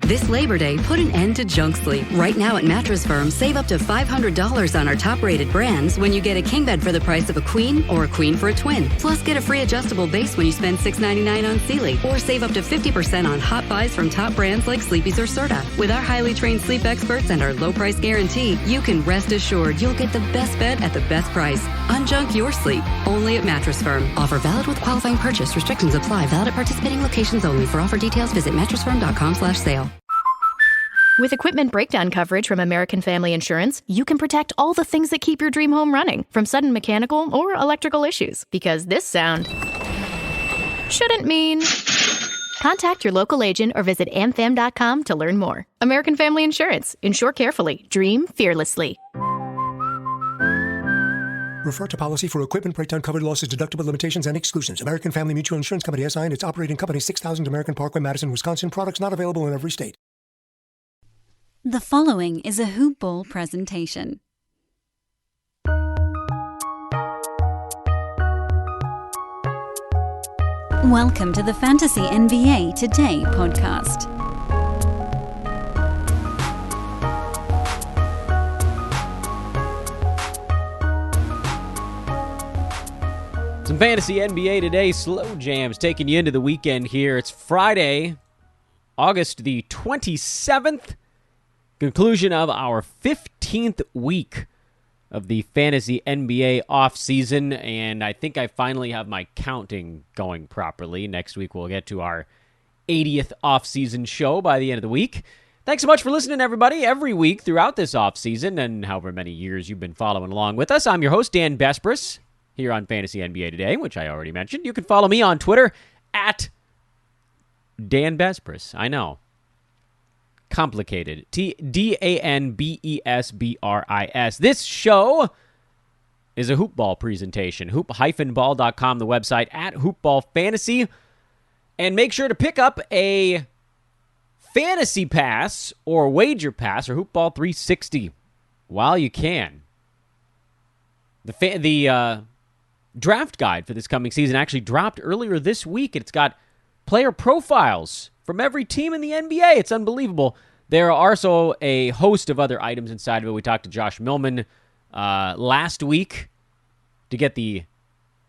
This Labor Day, put an end to junk sleep. Right now at Mattress Firm, save up to $500 on our top-rated brands when you get a king bed for the price of a queen or a queen for a twin. Plus, get a free adjustable base when you spend $6.99 on Sealy. Or save up to 50% on hot buys from top brands like Sleepy's or Serta. With our highly trained sleep experts and our low price guarantee, you can rest assured you'll get the best bed at the best price. Unjunk your sleep. Only at Mattress Firm. Offer valid with qualifying purchase. Restrictions apply. Valid at participating locations only. For offer details, visit mattressfirm.com/sale. With equipment breakdown coverage from American Family Insurance, you can protect all the things that keep your dream home running, from sudden mechanical or electrical issues. Because this sound shouldn't mean... Contact your local agent or visit amfam.com to learn more. American Family Insurance. Insure carefully. Dream fearlessly. Refer to policy for equipment breakdown covered losses, deductible limitations, and exclusions. American Family Mutual Insurance Company, SI, and its operating company, 6000 American Parkway, Madison, Wisconsin. Products not available in every state. The following is a Hoop Ball presentation. Welcome to the Fantasy NBA Today podcast. Some Fantasy NBA Today slow jams taking you into the weekend here. It's Friday, August the 27th. Conclusion of our 15th week of the Fantasy NBA offseason, and I think I finally have my counting going properly. Next week we'll get to our 80th offseason show by the end of the week. Thanks so much for listening, everybody, every week throughout this offseason and however many years you've been following along with us. I'm your host, Dan Besbris, here on Fantasy NBA Today, which I already mentioned. You can follow me on Twitter at Dan Besbris. I know. Complicated. DANBESBRIS. This show is a hoopball presentation. Hoop-ball.com, the website, at Hoopball Fantasy. And make sure to pick up a fantasy pass or wager pass or Hoopball 360 while you can. The draft guide for this coming season actually dropped earlier this week. It's got player profiles from every team in the NBA. It's unbelievable. There are also a host of other items inside of it. We talked to Josh Millman last week to get we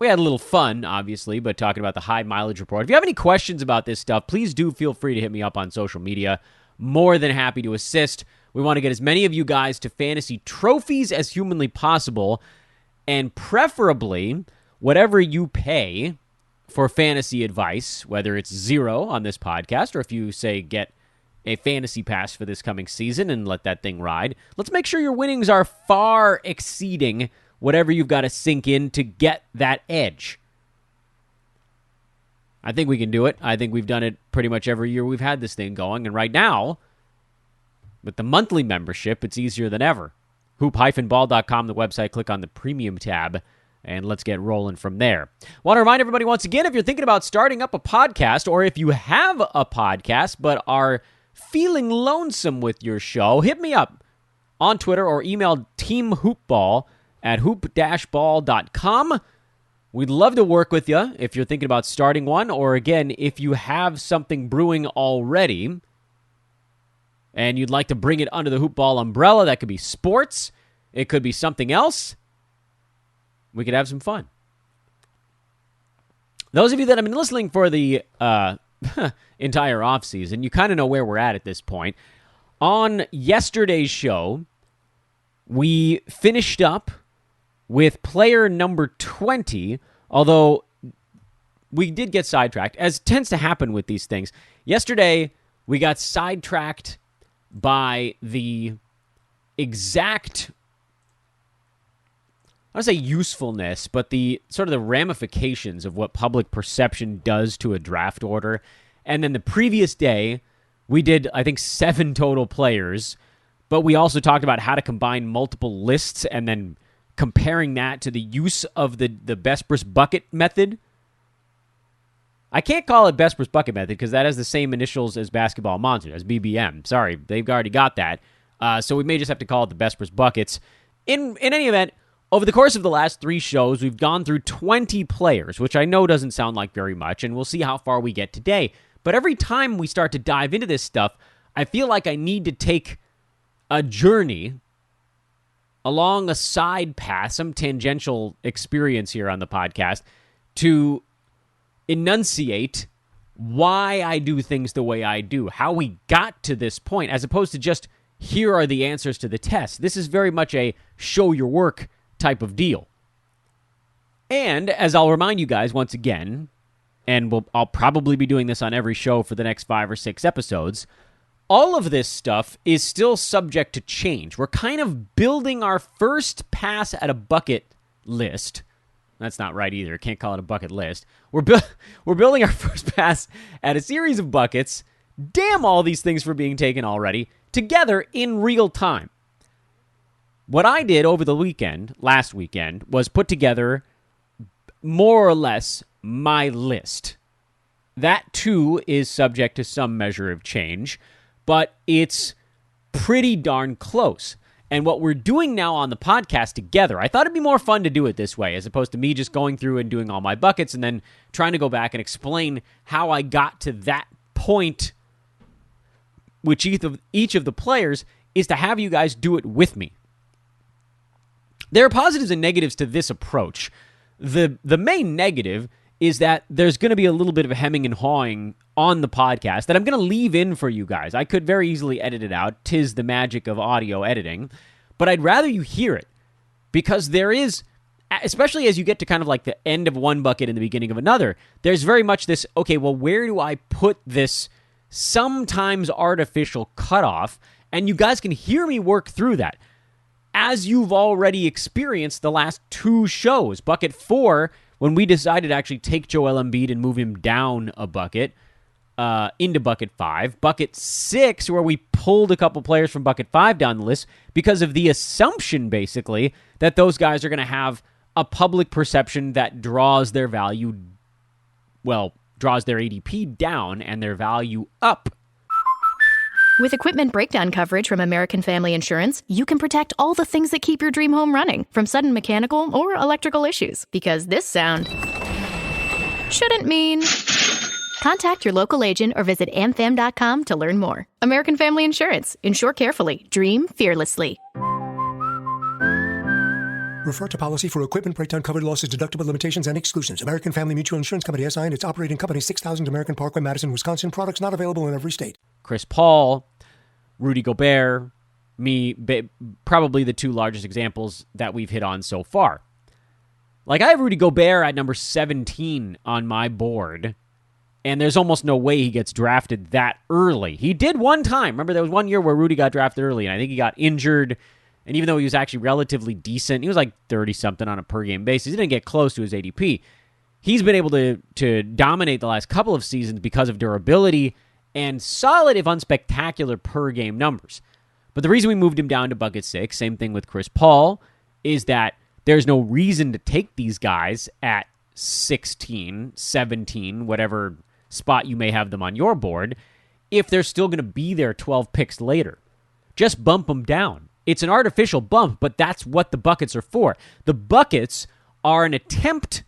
had a little fun, obviously, but talking about the high mileage report. If you have any questions about this stuff, please do feel free to hit me up on social media. More than happy to assist. We want to get as many of you guys to fantasy trophies as humanly possible, and preferably whatever you pay for fantasy advice, whether it's $0 on this podcast or if you say get a fantasy pass for this coming season and let that thing ride, let's make sure your winnings are far exceeding whatever you've got to sink in to get that edge. I think we can do it. I think we've done it pretty much every year we've had this thing going, and right now, with the monthly membership, it's easier than ever. Hoop-ball.com, the website, click on the premium tab, and let's get rolling from there. Want to remind everybody once again, if you're thinking about starting up a podcast, or if you have a podcast but are feeling lonesome with your show, hit me up on Twitter or email teamhoopball at hoop-ball.com. We'd love to work with you if you're thinking about starting one, or again, if you have something brewing already and you'd like to bring it under the Hoopball umbrella. That could be sports. It could be something else. We could have some fun. Those of you that have been listening for the entire offseason, you kind of know where we're at this point. On yesterday's show, we finished up with player number 20, although we did get sidetracked, as tends to happen with these things. Yesterday, we got sidetracked by the exact, I don't say usefulness, but the sort of the ramifications of what public perception does to a draft order. And then the previous day, we did, I think, 7 total players, but we also talked about how to combine multiple lists and then comparing that to the use of the Besbris bucket method. I can't call it Besbris bucket method because that has the same initials as Basketball Monster, as BBM. Sorry, they've already got that. So we may just have to call it the Besbris buckets. In any event, over the course of the last 3 shows, we've gone through 20 players, which I know doesn't sound like very much, and we'll see how far we get today. But every time we start to dive into this stuff, I feel like I need to take a journey along a side path, some tangential experience here on the podcast, to enunciate why I do things the way I do, how we got to this point, as opposed to just, here are the answers to the test. This is very much a show your work type of deal. And as I'll remind you guys once again, and I'll probably be doing this on every show for the next 5 or 6 episodes, all of this stuff is still subject to change. We're kind of building our first pass at a bucket list. That's not right either. Can't call it a bucket list. We're building our first pass at a series of buckets. Damn all these things for being taken already. Together in real time. What I did over the weekend, last weekend, was put together more or less my list. That too is subject to some measure of change, but it's pretty darn close. And what we're doing now on the podcast together, I thought it'd be more fun to do it this way, as opposed to me just going through and doing all my buckets and then trying to go back and explain how I got to that point, which each of the players, is to have you guys do it with me. There are positives and negatives to this approach. The main negative is that there's going to be a little bit of hemming and hawing on the podcast that I'm going to leave in for you guys. I could very easily edit it out. 'Tis the magic of audio editing. But I'd rather you hear it, because there is, especially as you get to kind of like the end of one bucket and the beginning of another, there's very much this, okay, well, where do I put this sometimes artificial cutoff? And you guys can hear me work through that, as you've already experienced the last 2 shows. Bucket 4, when we decided to actually take Joel Embiid and move him down a bucket into Bucket 5. Bucket 6, where we pulled a couple players from Bucket 5 down the list because of the assumption, basically, that those guys are going to have a public perception that draws their value, draws their ADP down and their value up. With equipment breakdown coverage from American Family Insurance, you can protect all the things that keep your dream home running, from sudden mechanical or electrical issues. Because this sound shouldn't mean... Contact your local agent or visit amfam.com to learn more. American Family Insurance. Insure carefully. Dream fearlessly. Refer to policy for equipment breakdown covered losses, deductible limitations, and exclusions. American Family Mutual Insurance Company, SI, and its operating company, 6000 American Parkway, Madison, Wisconsin. Products not available in every state. Chris Paul, Rudy Gobert, probably the 2 largest examples that we've hit on so far. Like, I have Rudy Gobert at number 17 on my board, and there's almost no way he gets drafted that early. He did one time. Remember, there was one year where Rudy got drafted early, and I think he got injured. And even though he was actually relatively decent, he was like 30-something on a per-game basis. He didn't get close to his ADP. He's been able to dominate the last couple of seasons because of durability and solid, if unspectacular, per-game numbers. But the reason we moved him down to Bucket 6, same thing with Chris Paul, is that there's no reason to take these guys at 16, 17, whatever spot you may have them on your board, if they're still going to be there 12 picks later. Just bump them down. It's an artificial bump, but that's what the buckets are for. The buckets are an attempt.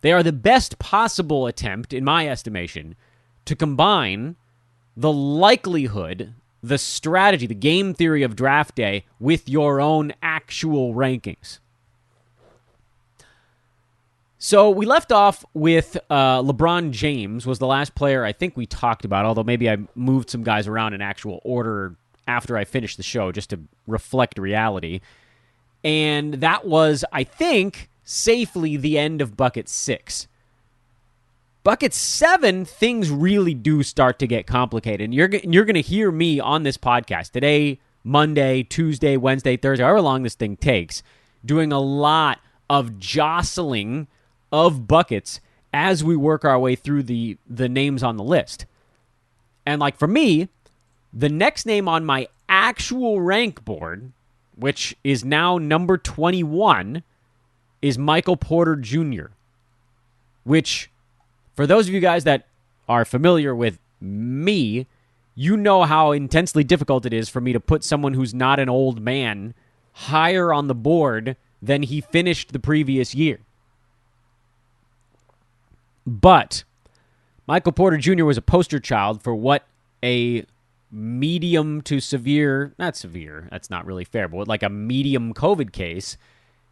They are the best possible attempt, in my estimation, to combine the likelihood, the strategy, the game theory of draft day with your own actual rankings. So we left off with LeBron James was the last player I think we talked about, although maybe I moved some guys around in actual order after I finished the show just to reflect reality. And that was, I think, safely the end of Bucket 6. Bucket 7, things really do start to get complicated. And you're going to hear me on this podcast today, Monday, Tuesday, Wednesday, Thursday, however long this thing takes, doing a lot of jostling of buckets as we work our way through the names on the list. And like for me, the next name on my actual rank board, which is now number 21, is Michael Porter Jr., which, for those of you guys that are familiar with me, you know how intensely difficult it is for me to put someone who's not an old man higher on the board than he finished the previous year. But Michael Porter Jr. was a poster child for what a medium to severe, not severe, that's not really fair, but what like a medium COVID case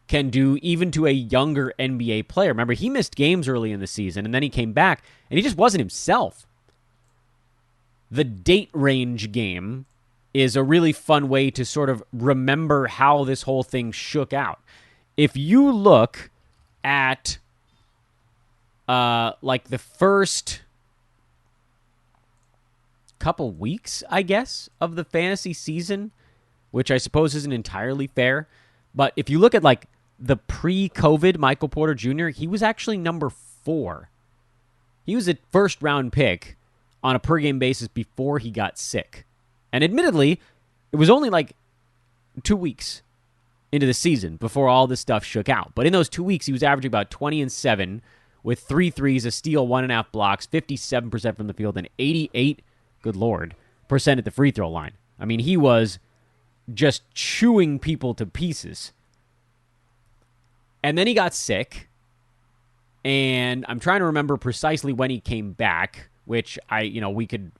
can do even to a younger NBA player. Remember, he missed games early in the season, and then he came back, and he just wasn't himself. The date range game is a really fun way to sort of remember how this whole thing shook out. If you look at like the first couple weeks, I guess, of the fantasy season, which I suppose isn't entirely fair, but if you look at like the pre-COVID Michael Porter Jr., he was actually number 4. He was a first-round pick on a per-game basis before he got sick. And admittedly, it was only like 2 weeks into the season before all this stuff shook out. But in those 2 weeks, he was averaging about 20 and 7 with 3 threes, a steal, 1.5 blocks, 57% from the field, and 88, good Lord, percent at the free throw line. I mean, he was just chewing people to pieces. And then he got sick, and I'm trying to remember precisely when he came back, which we could,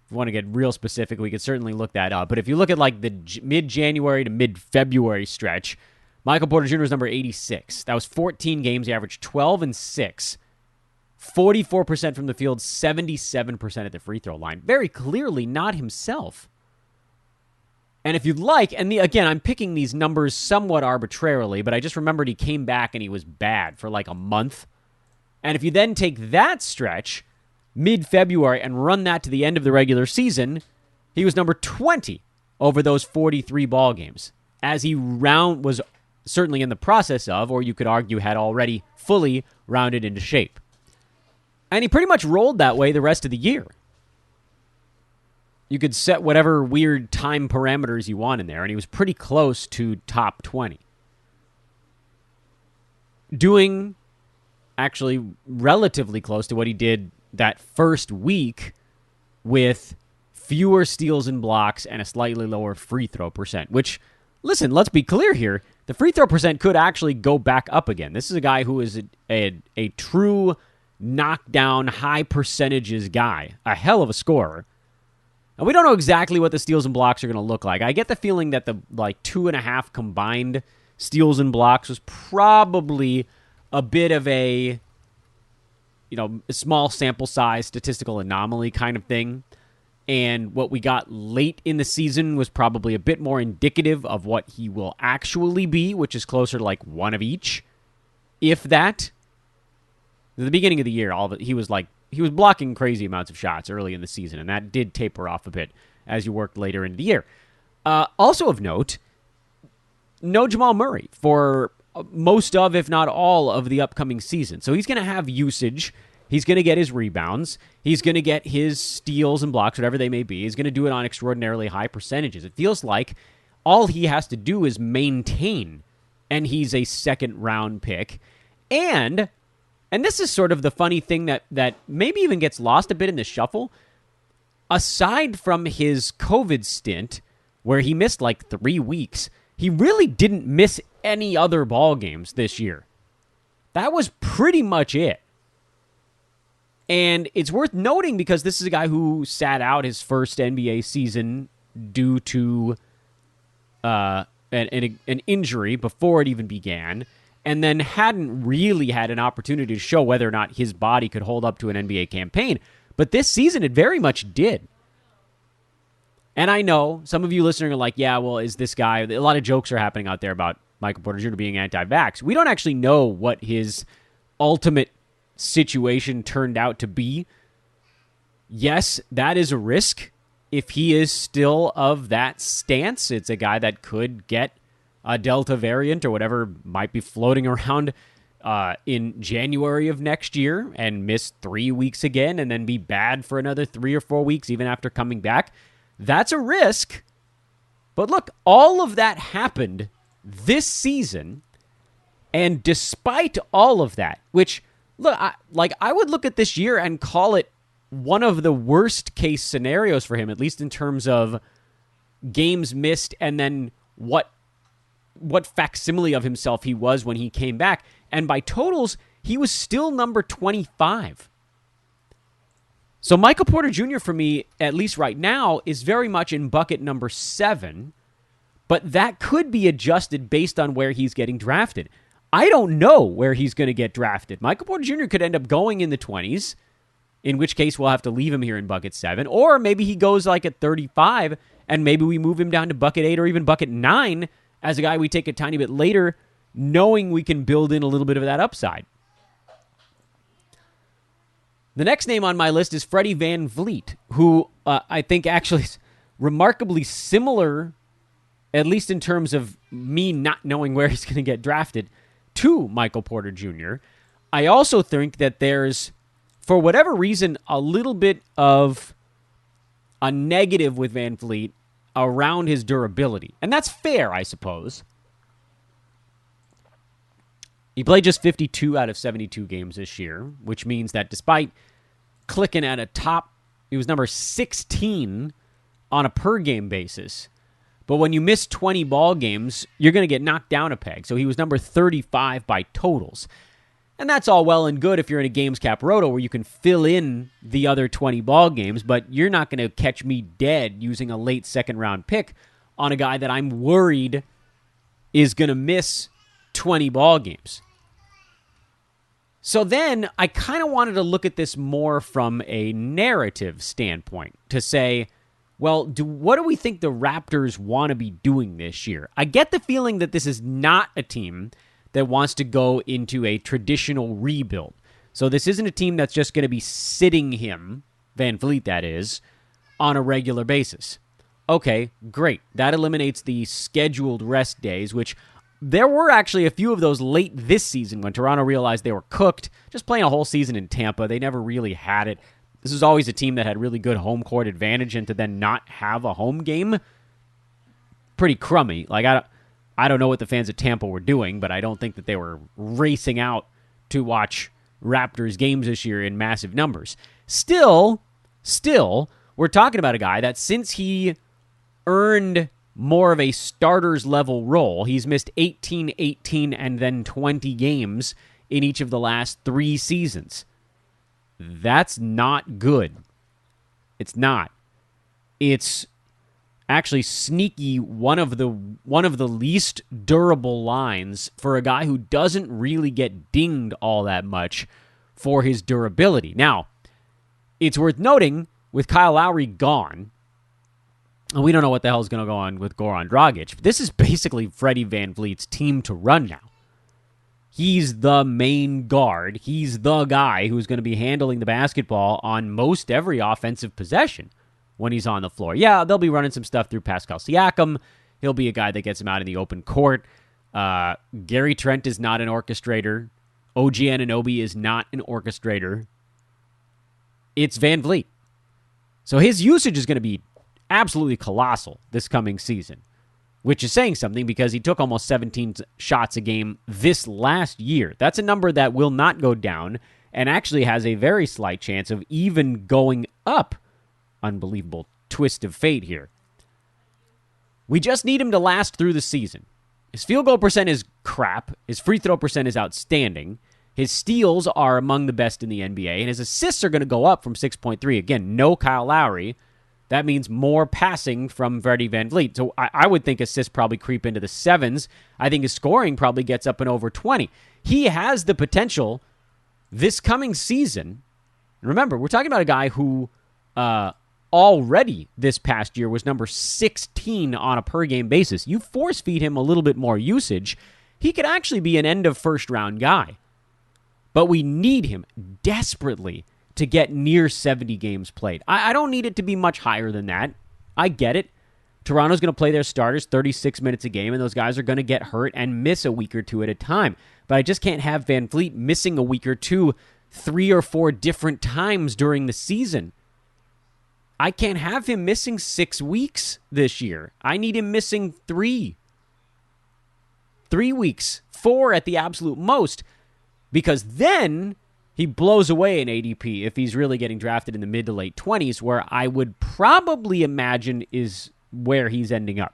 if we want to get real specific, we could certainly look that up. But if you look at like the mid-January to mid-February stretch, Michael Porter Jr. was number 86. That was 14 games. He averaged 12 and 6, 44% from the field, 77% at the free throw line. Very clearly not himself. And if you'd like, and again, I'm picking these numbers somewhat arbitrarily, but I just remembered he came back and he was bad for like a month. And if you then take that stretch, mid-February, and run that to the end of the regular season, he was number 20 over those 43 ball games, as he was certainly in the process of, or you could argue had already fully rounded into shape. And he pretty much rolled that way the rest of the year. You could set whatever weird time parameters you want in there, and he was pretty close to top 20. Doing actually relatively close to what he did that first week with fewer steals and blocks and a slightly lower free throw percent, which, listen, let's be clear here. The free throw percent could actually go back up again. This is a guy who is a true knockdown, high percentages guy, a hell of a scorer. And we don't know exactly what the steals and blocks are going to look like. I get the feeling that the 2.5 combined steals and blocks was probably a bit of a small sample size statistical anomaly kind of thing. And what we got late in the season was probably a bit more indicative of what he will actually be, which is closer to like one of each, if that. At the beginning of the year, he was blocking crazy amounts of shots early in the season, and that did taper off a bit as you worked later into the year. Also of note, no Jamal Murray for most of, if not all, of the upcoming season. So he's going to have usage. He's going to get his rebounds. He's going to get his steals and blocks, whatever they may be. He's going to do it on extraordinarily high percentages. It feels like all he has to do is maintain, and he's a second-round pick. And this is sort of the funny thing that maybe even gets lost a bit in the shuffle. Aside from his COVID stint, where he missed like 3 weeks, he really didn't miss any other ball games this year. That was pretty much it. And it's worth noting because this is a guy who sat out his first NBA season due to an injury before it even began, and then hadn't really had an opportunity to show whether or not his body could hold up to an NBA campaign. But this season, it very much did. And I know some of you listening are like, yeah, well, is this guy... A lot of jokes are happening out there about Michael Porter Jr. being anti-vax. We don't actually know what his ultimate situation turned out to be. Yes, that is a risk. If he is still of that stance, it's a guy that could get a Delta variant or whatever might be floating around in January of next year and miss 3 weeks again and then be bad for another 3 or 4 weeks even after coming back. That's a risk. But look, all of that happened this season, and despite all of that, which, look, I would look at this year and call it one of the worst case scenarios for him, at least in terms of games missed and then what facsimile of himself he was when he came back. And by totals, he was still number 25. So Michael Porter Jr. for me, at least right now, is very much in bucket number 7, but that could be adjusted based on where he's getting drafted. I don't know where he's going to get drafted. Michael Porter Jr. could end up going in the 20s, in which case we'll have to leave him here in bucket 7, or maybe he goes like at 35, and maybe we move him down to bucket 8 or even bucket 9 as a guy we take a tiny bit later, knowing we can build in a little bit of that upside. The next name on my list is Freddie VanVleet, who I think actually is remarkably similar, at least in terms of me not knowing where he's going to get drafted, to Michael Porter Jr. I also think that there's, for whatever reason, a little bit of a negative with VanVleet around his durability. And that's fair, I suppose. He played just 52 out of 72 games this year, which means that despite clicking at a top, he was number 16 on a per-game basis. But when you miss 20 ball games, you're going to get knocked down a peg. So he was number 35 by totals. And that's all well and good if you're in a games cap roto where you can fill in the other 20 ball games, but you're not going to catch me dead using a late second-round pick on a guy that I'm worried is going to miss 20 ball games. So then I kind of wanted to look at this more from a narrative standpoint to say, well, what do we think the Raptors want to be doing this year? I get the feeling that this is not a team that wants to go into a traditional rebuild. So this isn't a team that's just going to be sitting him, VanVleet that is, on a regular basis. Okay, great. That eliminates the scheduled rest days, which there were actually a few of those late this season when Toronto realized they were cooked. Just playing a whole season in Tampa, they never really had it. This was always a team that had really good home court advantage, and to then not have a home game, pretty crummy. Like, I don't know what the fans of Tampa were doing, but I don't think that they were racing out to watch Raptors games this year in massive numbers. Still, we're talking about a guy that since he earned more of a starter's level role, he's missed 18, 18, and then 20 games in each of the last 3 seasons. That's not good. It's not. It's actually sneaky one of the least durable lines for a guy who doesn't really get dinged all that much for his durability. Now, it's worth noting, with Kyle Lowry gone, and we don't know what the hell is going to go on with Goran Dragic, this is basically Freddie VanVleet's team to run now. He's the main guard. He's the guy who's going to be handling the basketball on most every offensive possession when he's on the floor. Yeah, they'll be running some stuff through Pascal Siakam. He'll be a guy that gets him out in the open court. Gary Trent is not an orchestrator. OG Anunoby is not an orchestrator. It's VanVleet. So his usage is going to be absolutely colossal this coming season, which is saying something because he took almost 17 shots a game this last year. That's a number that will not go down and actually has a very slight chance of even going up. Unbelievable twist of fate here. We just need him to last through the season. His field goal percent is crap. His free throw percent is outstanding. His steals are among the best in the NBA, and his assists are going to go up from 6.3. Again, no Kyle Lowry. That means more passing from Freddie VanVleet. So I would think assists probably creep into the 7s. I think his scoring probably gets up and over 20. He has the potential this coming season. Remember, we're talking about a guy who already this past year was number 16 on a per-game basis. You force-feed him a little bit more usage, he could actually be an end-of-first-round guy. But we need him desperately to get near 70 games played. I don't need it to be much higher than that. I get it. Toronto's going to play their starters 36 minutes a game, and those guys are going to get hurt and miss a week or two at a time. But I just can't have VanVleet missing a week or two 3 or 4 different times during the season. I can't have him missing 6 weeks this year. I need him missing 3. 3 weeks, 4 at the absolute most, because then he blows away in ADP if he's really getting drafted in the mid to late 20s, where I would probably imagine is where he's ending up.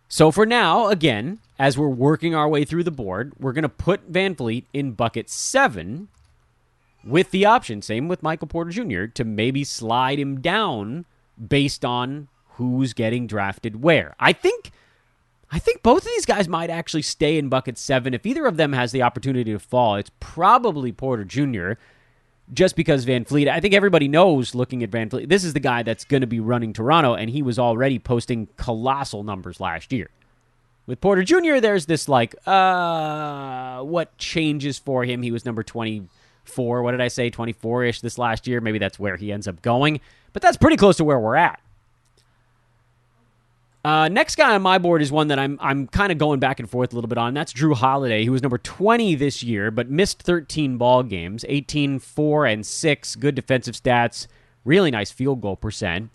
So for now, again, as we're working our way through the board, we're going to put VanVleet in bucket 7, with the option, same with Michael Porter Jr., to maybe slide him down based on who's getting drafted where. I think both of these guys might actually stay in bucket 7. If either of them has the opportunity to fall, it's probably Porter Jr., just because Van Fleet, I think everybody knows, looking at Van Fleet, this is the guy that's going to be running Toronto, and he was already posting colossal numbers last year. With Porter Jr., there's this what changes for him? He was number 24. What did I say? 24-ish this last year. Maybe that's where he ends up going. But that's pretty close to where we're at. Next guy on my board is one that I'm kind of going back and forth a little bit on. That's Drew Holiday, who was number 20 this year, but missed 13 ball games. 18, 4, and 6. Good defensive stats. Really nice field goal percent.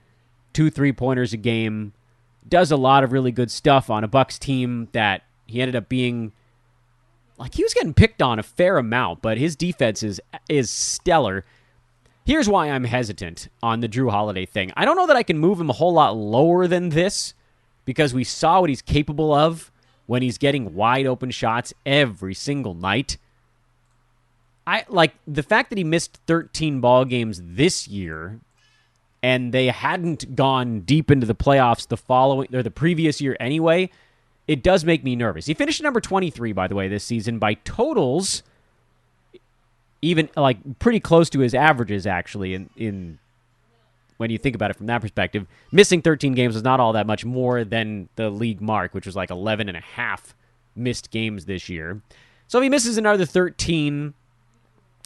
2 3-pointers a game. Does a lot of really good stuff on a Bucks team that he ended up being, like, he was getting picked on a fair amount, but his defense is stellar. Here's why I'm hesitant on the Drew Holiday thing. I don't know that I can move him a whole lot lower than this, because we saw what he's capable of when he's getting wide open shots every single night. I like the fact that he missed 13 ball games this year, and they hadn't gone deep into the playoffs the previous year anyway. It does make me nervous. He finished number 23, by the way, this season by totals, even like pretty close to his averages actually in when you think about it from that perspective. Missing 13 games was not all that much more than the league mark, which was like 11 and a half missed games this year. So if he misses another 13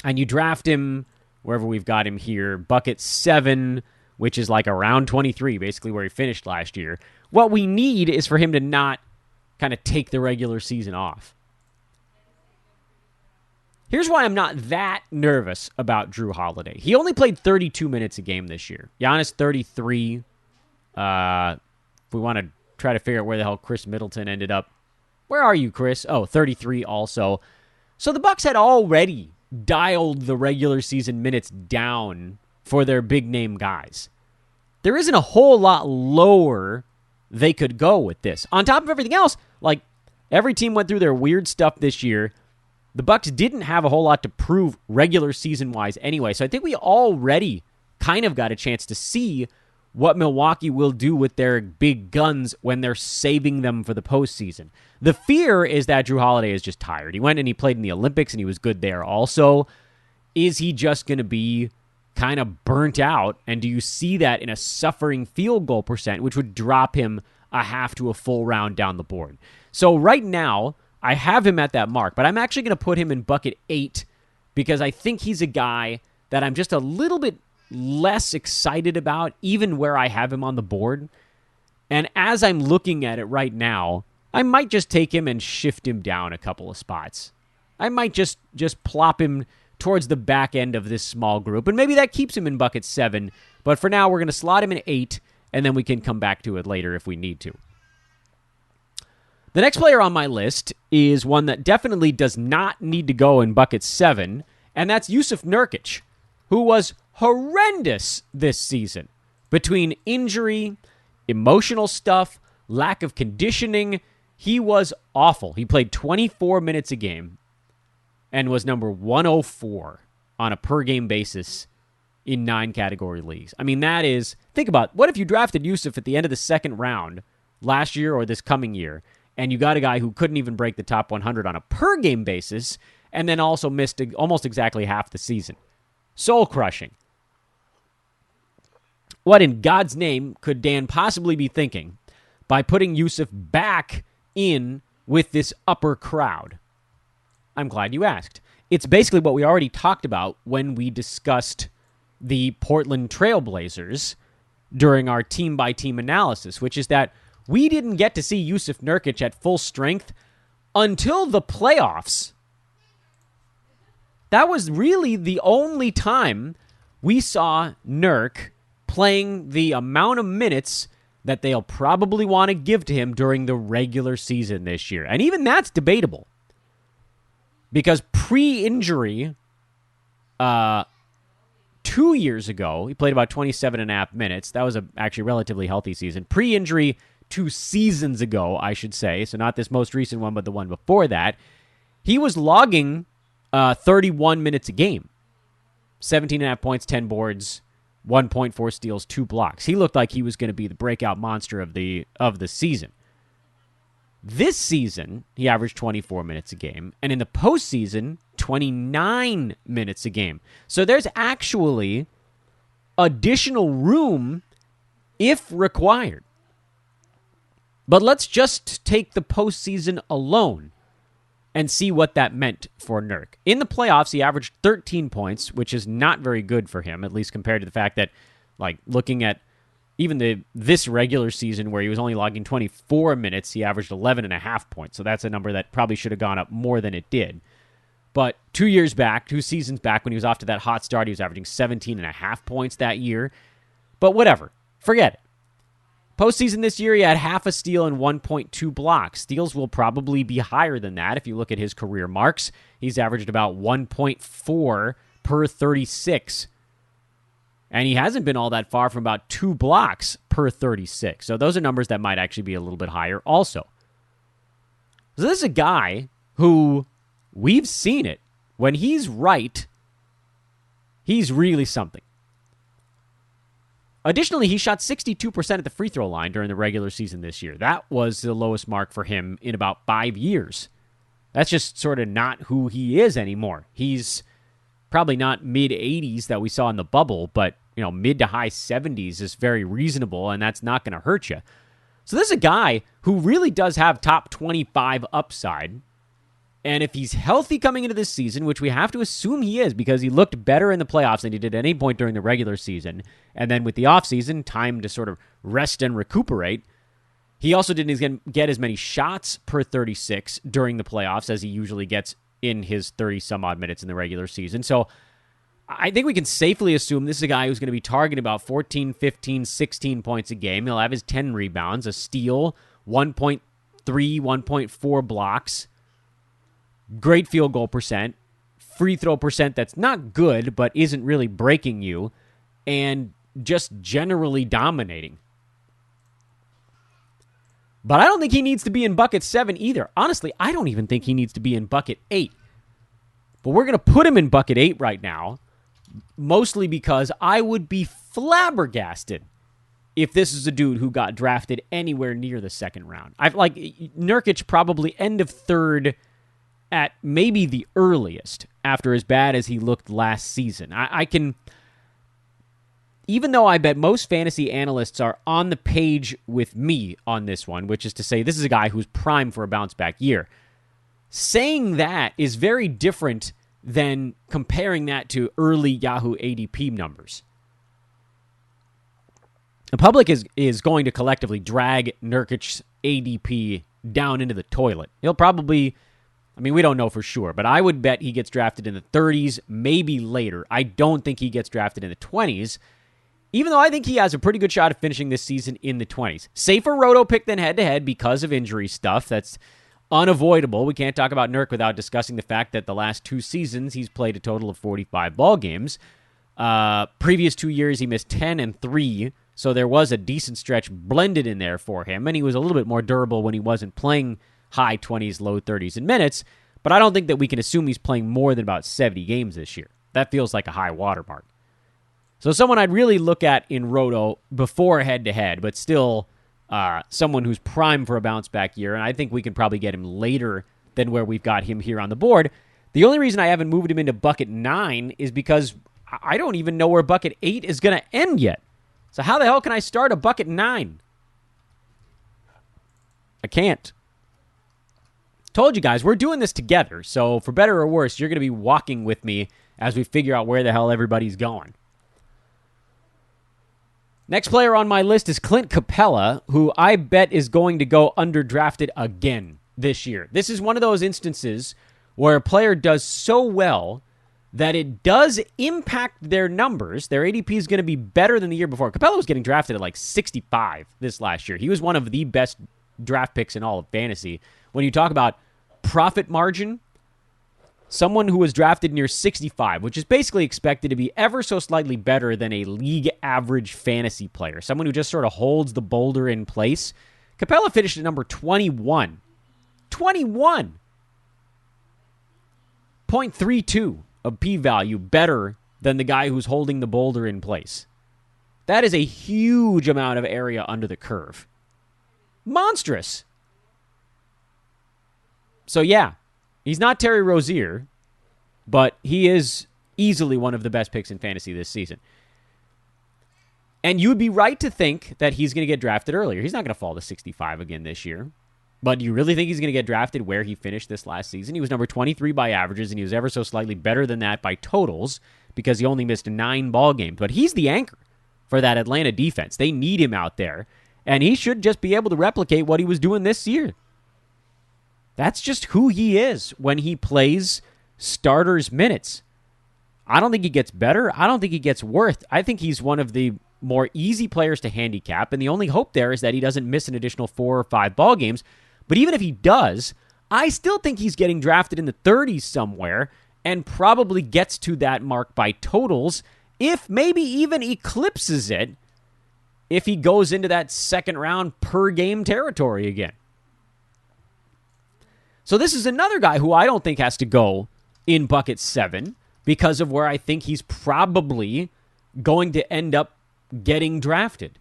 and you draft him wherever we've got him here, bucket 7, which is like around 23, basically where he finished last year, what we need is for him to not kind of take the regular season off. Here's why I'm not that nervous about Drew Holiday. He only played 32 minutes a game this year. Giannis, 33. If we want to try to figure out where the hell Chris Middleton ended up. Where are you, Chris? Oh, 33 also. So the Bucks had already dialed the regular season minutes down for their big-name guys. There isn't a whole lot lower they could go with this. On top of everything else, like, every team went through their weird stuff this year. The Bucks didn't have a whole lot to prove regular season-wise anyway, so I think we already kind of got a chance to see what Milwaukee will do with their big guns when they're saving them for the postseason. The fear is that Drew Holiday is just tired. He went and he played in the Olympics, and he was good there also. Is he just going to be kind of burnt out, and do you see that in a suffering field goal percent, which would drop him a half to a full round down the board? So right now, I have him at that mark, but I'm actually going to put him in bucket 8 because I think he's a guy that I'm just a little bit less excited about, even where I have him on the board. And as I'm looking at it right now, I might just take him and shift him down a couple of spots. I might just plop him towards the back end of this small group, and maybe that keeps him in bucket 7. But for now, we're going to slot him in 8, and then we can come back to it later if we need to. The next player on my list is one that definitely does not need to go in bucket 7, and that's Jusuf Nurkic, who was horrendous this season. Between injury, emotional stuff, lack of conditioning, he was awful. He played 24 minutes a game and was number 104 on a per-game basis in 9-category leagues. I mean, that is, think about, what if you drafted Jusuf at the end of the second round last year or this coming year, and you got a guy who couldn't even break the top 100 on a per-game basis, and then also missed almost exactly half the season. Soul-crushing. What in God's name could Dan possibly be thinking by putting Jusuf back in with this upper crowd? I'm glad you asked. It's basically what we already talked about when we discussed the Portland Trail Blazers during our team-by-team analysis, which is that we didn't get to see Jusuf Nurkic at full strength until the playoffs. That was really the only time we saw Nurk playing the amount of minutes that they'll probably want to give to him during the regular season this year. And even that's debatable. Because pre-injury, 2 years ago, he played about 27 and a half minutes. That was actually a relatively healthy season. Pre-injury 2 seasons ago, I should say, so not this most recent one, but the one before that, he was logging 31 minutes a game. 17.5 points, 10 boards, 1.4 steals, 2 blocks. He looked like he was going to be the breakout monster of the season. This season, he averaged 24 minutes a game, and in the postseason, 29 minutes a game. So there's actually additional room if required. But let's just take the postseason alone and see what that meant for Nurk. In the playoffs, he averaged 13 points, which is not very good for him, at least compared to the fact that, like, looking at even this regular season where he was only logging 24 minutes, he averaged 11.5 points. So that's a number that probably should have gone up more than it did. But 2 seasons back, when he was off to that hot start, he was averaging 17.5 points that year. But whatever. Forget it. Postseason this year, he had half a steal and 1.2 blocks. Steals will probably be higher than that if you look at his career marks. He's averaged about 1.4 per 36. And he hasn't been all that far from about 2 blocks per 36. So those are numbers that might actually be a little bit higher also. So this is a guy who, we've seen it. When he's right, he's really something. Additionally, he shot 62% at the free throw line during the regular season this year. That was the lowest mark for him in about 5 years. That's just sort of not who he is anymore. He's probably not mid-80s that we saw in the bubble, but mid to high 70s is very reasonable, and that's not going to hurt you. So this is a guy who really does have top 25 upside. And if he's healthy coming into this season, which we have to assume he is because he looked better in the playoffs than he did at any point during the regular season, and then with the offseason, time to sort of rest and recuperate, he also didn't get as many shots per 36 during the playoffs as he usually gets in his 30-some-odd minutes in the regular season. So I think we can safely assume this is a guy who's going to be targeting about 14, 15, 16 points a game. He'll have his 10 rebounds, a steal, 1.3, 1.4 blocks, great field goal percent, free throw percent that's not good but isn't really breaking you, and just generally dominating. But I don't think he needs to be in bucket 7 either. Honestly, I don't even think he needs to be in bucket 8. But we're going to put him in bucket 8 right now, mostly because I would be flabbergasted if this is a dude who got drafted anywhere near the second round. Nurkic probably end of third at maybe the earliest after as bad as he looked last season. I can, even though I bet most fantasy analysts are on the page with me on this one, which is to say this is a guy who's primed for a bounce-back year, saying that is very different than comparing that to early Yahoo ADP numbers. The public is going to collectively drag Nurkic's ADP down into the toilet. He'll probably, we don't know for sure, but I would bet he gets drafted in the 30s, maybe later. I don't think he gets drafted in the 20s, even though I think he has a pretty good shot of finishing this season in the 20s. Safer roto pick than head-to-head because of injury stuff. That's unavoidable. We can't talk about Nurk without discussing the fact that the last 2 seasons he's played a total of 45 ball games. Previous 2 years he missed 10 and 3, so there was a decent stretch blended in there for him, and he was a little bit more durable when he wasn't playing high 20s, low 30s in minutes, but I don't think that we can assume he's playing more than about 70 games this year. That feels like a high watermark. So someone I'd really look at in roto before head-to-head, but still someone who's primed for a bounce-back year, and I think we can probably get him later than where we've got him here on the board. The only reason I haven't moved him into bucket 9 is because I don't even know where bucket 8 is going to end yet. So how the hell can I start a bucket 9? I can't. Told you guys, we're doing this together, so for better or worse, you're going to be walking with me as we figure out where the hell everybody's going. Next player on my list is Clint Capella, who I bet is going to go underdrafted again this year. This is one of those instances where a player does so well that it does impact their numbers. Their ADP is going to be better than the year before. Capella was getting drafted at like 65 this last year. He was one of the best draft picks in all of fantasy. When you talk about profit margin, someone who was drafted near 65, which is basically expected to be ever so slightly better than a league average fantasy player, someone who just sort of holds the boulder in place. Capella finished at number 21. 21! 0.32 of p-value better than the guy who's holding the boulder in place. That is a huge amount of area under the curve. Monstrous. So yeah, he's not Terry Rozier, but he is easily one of the best picks in fantasy this season. And you would be right to think that he's going to get drafted earlier. He's not going to fall to 65 again this year. But do you really think he's going to get drafted where he finished this last season? He was number 23 by averages, and he was ever so slightly better than that by totals because he only missed 9 ball games. But he's the anchor for that Atlanta defense. They need him out there, and he should just be able to replicate what he was doing this year. That's just who he is when he plays starters minutes. I don't think he gets better. I don't think he gets worse. I think he's one of the more easy players to handicap, and the only hope there is that he doesn't miss an additional 4 or 5 ball games. But even if he does, I still think he's getting drafted in the 30s somewhere and probably gets to that mark by totals, if maybe even eclipses it if he goes into that second round per game territory again. So this is another guy who I don't think has to go in bucket 7 because of where I think he's probably going to end up getting drafted.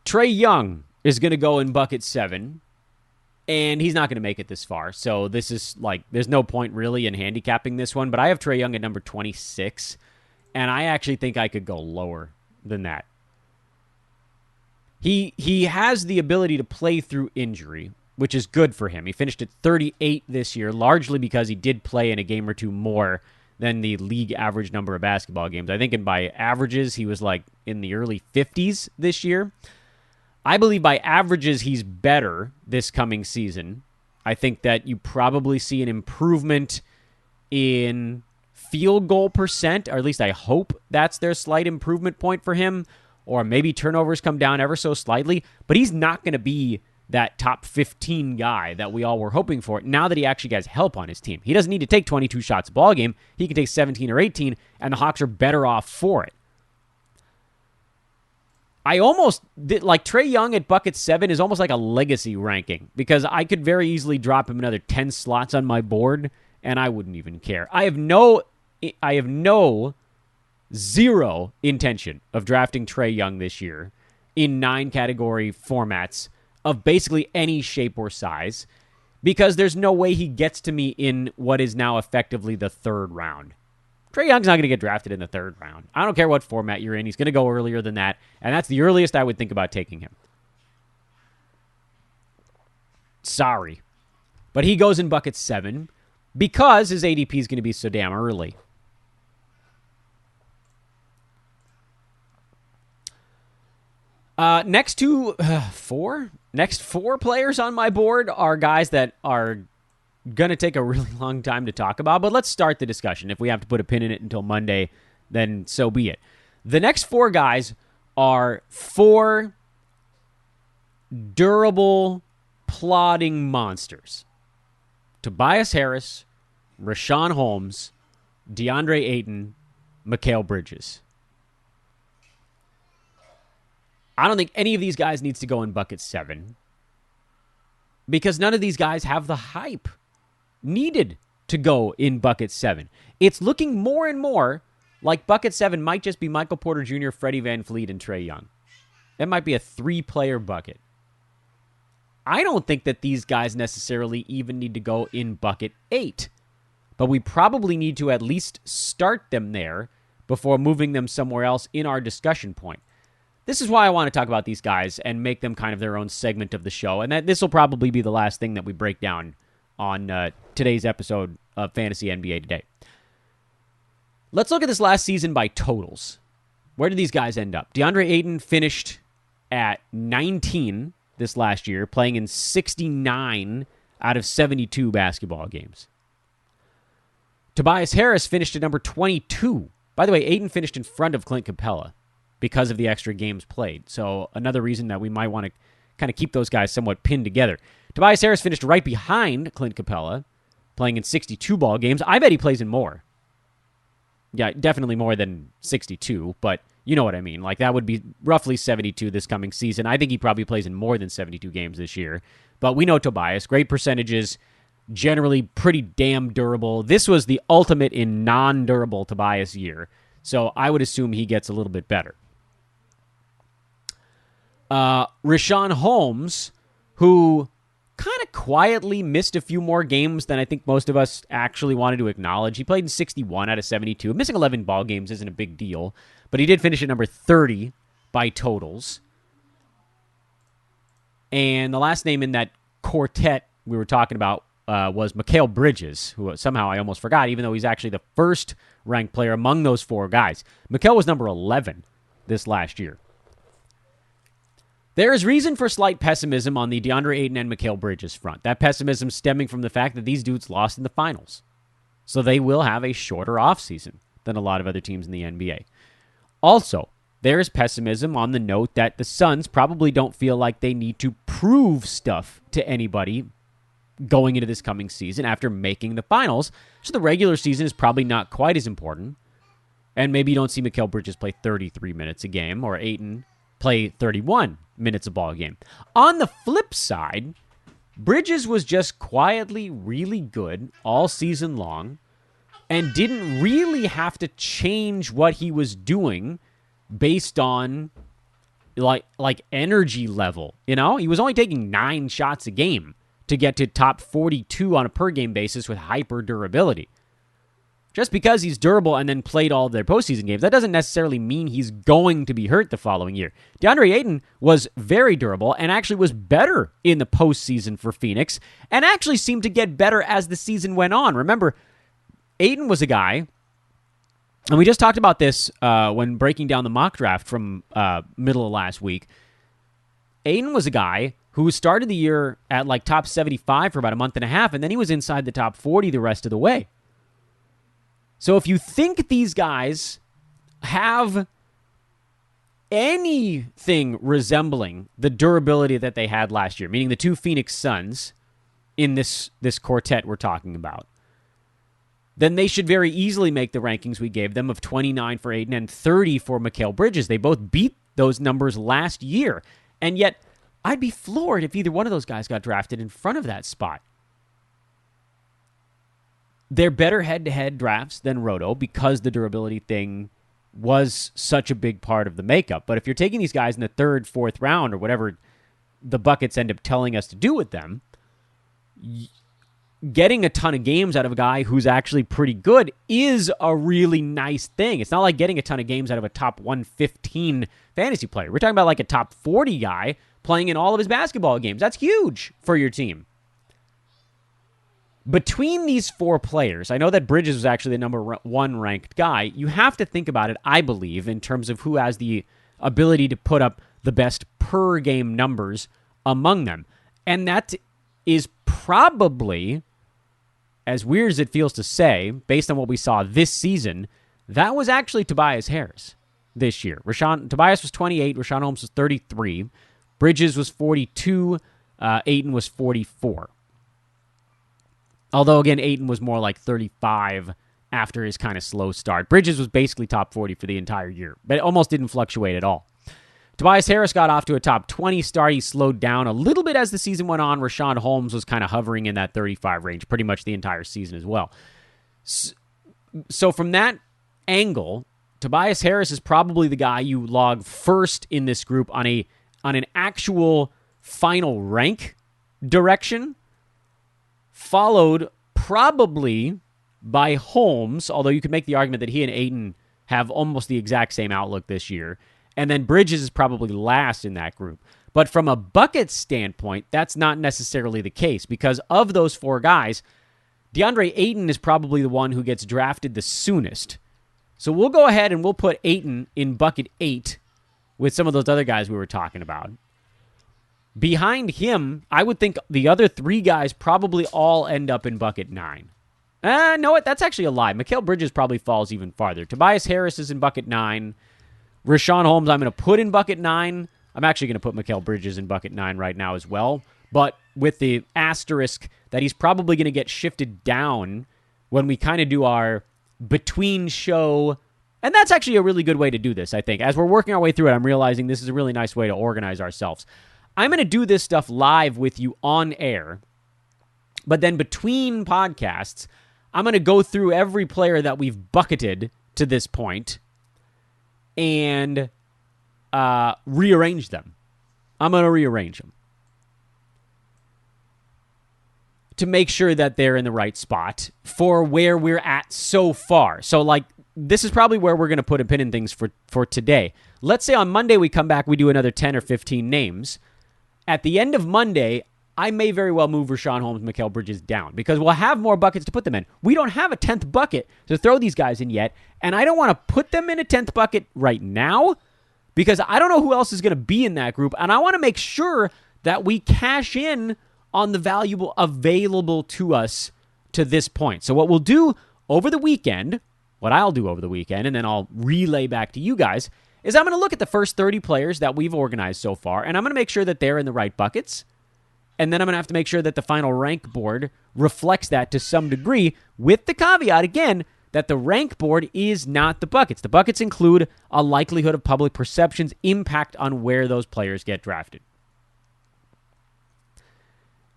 Trae Young is going to go in bucket 7, and he's not going to make it this far. So this is there's no point really in handicapping this one, but I have Trae Young at number 26, and I actually think I could go lower than that. He has the ability to play through injury, which is good for him. He finished at 38 this year, largely because he did play in a game or two more than the league average number of basketball games. I think by averages, he was in the early 50s this year. I believe by averages, he's better this coming season. I think that you probably see an improvement in field goal percent, or at least I hope that's their slight improvement point for him, or maybe turnovers come down ever so slightly, but he's not going to be that top 15 guy that we all were hoping for now that he actually has help on his team. He doesn't need to take 22 shots a ball game. He can take 17 or 18, and the Hawks are better off for it. I almost did, Trae Young at bucket 7 is almost like a legacy ranking because I could very easily drop him another 10 slots on my board, and I wouldn't even care. I have zero intention of drafting Trae Young this year in 9 category formats of basically any shape or size because there's no way he gets to me in what is now effectively the 3rd round. Trae Young's not going to get drafted in the 3rd round. I don't care what format you're in. He's going to go earlier than that, and that's the earliest I would think about taking him. Sorry. But he goes in bucket 7 because his ADP is going to be so damn early. Next 4 players on my board are guys that are going to take a really long time to talk about, but let's start the discussion. If we have to put a pin in it until Monday, then so be it. The next 4 guys are 4 durable, plodding monsters. Tobias Harris, Richaun Holmes, DeAndre Ayton, Mikal Bridges. I don't think any of these guys needs to go in bucket 7 because none of these guys have the hype needed to go in bucket 7. It's looking more and more like bucket 7 might just be Michael Porter Jr., Freddie VanVleet, and Trae Young. That might be a 3-player bucket. I don't think that these guys necessarily even need to go in bucket 8, but we probably need to at least start them there before moving them somewhere else in our discussion point. This is why I want to talk about these guys and make them kind of their own segment of the show, and that this will probably be the last thing that we break down on today's episode of Fantasy NBA Today. Let's look at this last season by totals. Where did these guys end up? DeAndre Ayton finished at 19 this last year, playing in 69 out of 72 basketball games. Tobias Harris finished at number 22. By the way, Ayton finished in front of Clint Capella because of the extra games played. So another reason that we might want to kind of keep those guys somewhat pinned together. Tobias Harris finished right behind Clint Capella, playing in 62 ball games. I bet he plays in more. Yeah, definitely more than 62, but you know what I mean. That would be roughly 72 this coming season. I think he probably plays in more than 72 games this year. But we know Tobias, great percentages, generally pretty damn durable. This was the ultimate in non-durable Tobias year, so I would assume he gets a little bit better. Richaun Holmes, who kind of quietly missed a few more games than I think most of us actually wanted to acknowledge. He played in 61 out of 72. Missing 11 ball games isn't a big deal, but he did finish at number 30 by totals. And the last name in that quartet we were talking about was Mikal Bridges, who somehow I almost forgot, even though he's actually the first ranked player among those four guys. Mikal was number 11 this last year. There is reason for slight pessimism on the DeAndre Ayton and Mikal Bridges front. That pessimism stemming from the fact that these dudes lost in the finals. So they will have a shorter offseason than a lot of other teams in the NBA. Also, there is pessimism on the note that the Suns probably don't feel like they need to prove stuff to anybody going into this coming season after making the finals. So the regular season is probably not quite as important. And maybe you don't see Mikal Bridges play 33 minutes a game or Ayton play 31 minutes a ball game. On the flip side, Bridges was just quietly really good all season long and didn't really have to change what he was doing based on like energy level. You know, he was only taking 9 shots a game to get to top 42 on a per game basis with hyper durability. Just because he's durable and then played all of their postseason games, that doesn't necessarily mean he's going to be hurt the following year. DeAndre Ayton was very durable and actually was better in the postseason for Phoenix and actually seemed to get better as the season went on. Remember, Ayton was a guy, and we just talked about this when breaking down the mock draft from middle of last week. Ayton was a guy who started the year at like top 75 for about a month and a half, and then he was inside the top 40 the rest of the way. So if you think these guys have anything resembling the durability that they had last year, meaning the two Phoenix Suns in this quartet we're talking about, then they should very easily make the rankings we gave them of 29 for Ayton and 30 for Mikal Bridges. They both beat those numbers last year. And yet, I'd be floored if either one of those guys got drafted in front of that spot. They're better head-to-head drafts than Roto because the durability thing was such a big part of the makeup. But if you're taking these guys in the 3rd, 4th round or whatever the buckets end up telling us to do with them, getting a ton of games out of a guy who's actually pretty good is a really nice thing. It's not like getting a ton of games out of a top 115 fantasy player. We're talking about like a top 40 guy playing in all of his basketball games. That's huge for your team. Between these 4 players, I know that Bridges was actually the number 1 ranked guy. You have to think about it, I believe, in terms of who has the ability to put up the best per game numbers among them. And that is probably, as weird as it feels to say, based on what we saw this season, that was actually Tobias Harris this year. Tobias was 28, Richaun Holmes was 33, Bridges was 42, Ayton was 44. Although, again, Ayton was more like 35 after his kind of slow start. Bridges was basically top 40 for the entire year, but it almost didn't fluctuate at all. Tobias Harris got off to a top 20 start. He slowed down a little bit as the season went on. Richaun Holmes was kind of hovering in that 35 range pretty much the entire season as well. So from that angle, Tobias Harris is probably the guy you log first in this group on an actual final rank direction, followed probably by Holmes, although you could make the argument that he and Ayton have almost the exact same outlook this year. And then Bridges is probably last in that group. But from a bucket standpoint, that's not necessarily the case because of those 4 guys, DeAndre Ayton is probably the one who gets drafted the soonest. So we'll go ahead and we'll put Ayton in bucket 8 with some of those other guys we were talking about. Behind him, I would think the other 3 guys probably all end up in bucket 9. No, that's actually a lie. Mikal Bridges probably falls even farther. Tobias Harris is in bucket 9. Richaun Holmes, I'm going to put in bucket 9. I'm actually going to put Mikal Bridges in bucket 9 right now as well, but with the asterisk that he's probably going to get shifted down when we kind of do our between show. And that's actually a really good way to do this, I think. As we're working our way through it, I'm realizing this is a really nice way to organize ourselves. I'm going to do this stuff live with you on air But then between podcasts, I'm going to go through every player that we've bucketed to this point and rearrange them. I'm going to rearrange them to make sure that they're in the right spot for where we're at so far. So, like, this is probably where we're going to put a pin in things for today. Let's say on Monday we come back, we do another 10 or 15 names. At the end of Monday, I may very well move Richaun Holmes, Mikal Bridges down because we'll have more buckets to put them in. We don't have a 10th bucket to throw these guys in yet, and I don't want to put them in a 10th bucket right now because I don't know who else is going to be in that group, and I want to make sure that we cash in on the valuable available to us to this point. So what we'll do over the weekend, what I'll do over the weekend, and then I'll relay back to you guys, is I'm going to look at the first 30 players that we've organized so far, and I'm going to make sure that they're in the right buckets. And then I'm going to have to make sure that the final rank board reflects that to some degree, with the caveat, again, that the rank board is not the buckets. The buckets include a likelihood of public perception's impact on where those players get drafted.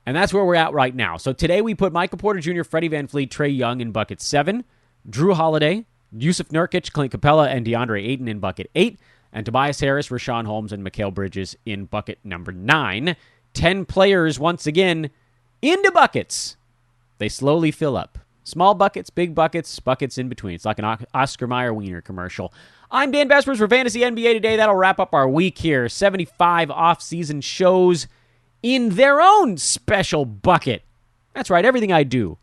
And that's where we're at right now. So today we put Michael Porter Jr., Freddie VanVleet, Trae Young in bucket 7, Drew Holiday, Yusuf Nurkic, Clint Capella, and DeAndre Ayton in bucket 8, and Tobias Harris, Richaun Holmes, and Mikal Bridges in bucket number 9. 10 players, once again, into buckets. They slowly fill up. Small buckets, big buckets, buckets in between. It's like an Oscar Mayer Wiener commercial. I'm Dan Vespers for Fantasy NBA Today. That'll wrap up our week here. 75 off-season shows in their own special bucket. That's right, everything I do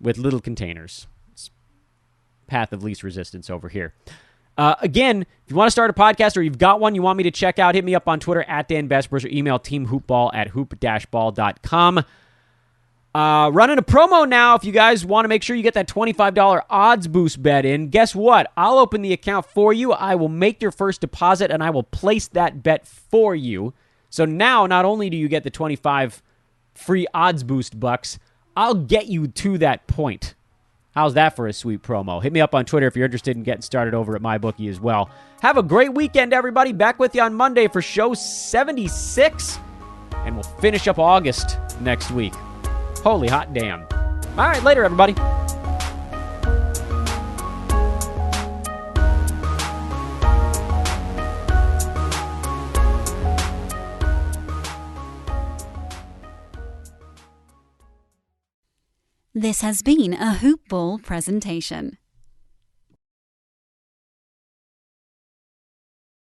with little containers. It's path of least resistance over here. Again, if you want to start a podcast or you've got one you want me to check out, hit me up on Twitter at Dan Vespers or email teamhoopball@hoop-ball.com. Running a promo now if you guys want to make sure you get that $25 odds boost bet in. Guess what? I'll open the account for you. I will make your first deposit, and I will place that bet for you. So now, not only do you get the 25 free odds boost bucks, I'll get you to that point. How's that for a sweet promo? Hit me up on Twitter if you're interested in getting started over at MyBookie as well. Have a great weekend, everybody. Back with you on Monday for show 76. And we'll finish up August next week. Holy hot damn. All right, later, everybody. This has been a Hoop Ball presentation.